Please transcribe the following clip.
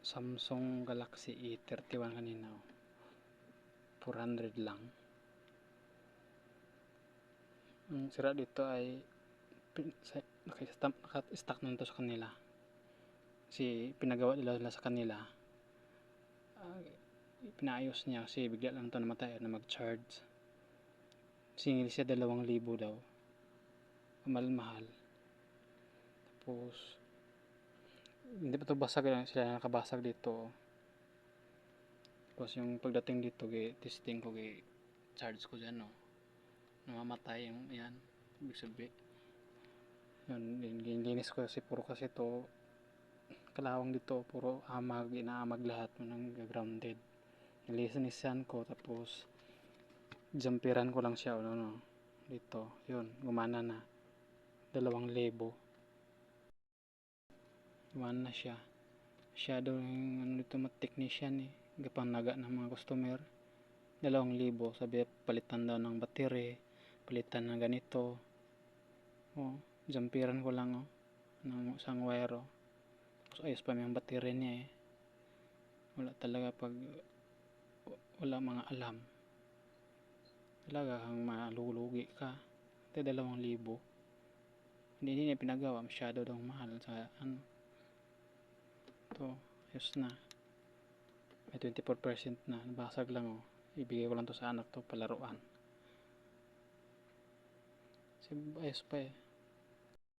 Samsung Galaxy A31 kanina, 400 lang. Ang sira dito ay naka-stack na ito sa kanila kasi pinagawa nila sa kanila. Pinaayos niya kasi bigla lang ito namatay na mag-charge. Singil siya 2,000 daw, mahal. Tapos hindi pa ito basag, sila nakabasag dito. Tapos yung pagdating dito, testing ko, charge ko dyan, no, namamatay yung yan, ibig sabihin yun, linis ko kasi puro kasi to kalawang dito, puro amag, inaamag lahat ng grounded. Nilinisan ko, tapos jumperan ko lang siya, dito, yun, gumana na. 2,000 gumana na siya. Masyado yung dito technician gapang naga ng mga customer. 2,000, sabi palitan daw ng battery, palitan ng ganito. Jumperan ko lang ng isang wire. Tapos ayos pa yung battery niya wala talaga pag wala mga alam, talaga kang malulugi ka. 2,000 hindi niya pinagawa, masyado daw mahal sa to. Ayos na, may 24% na, basag lang ibigay ko lang to sa anak to, palaruan kasi ayos pa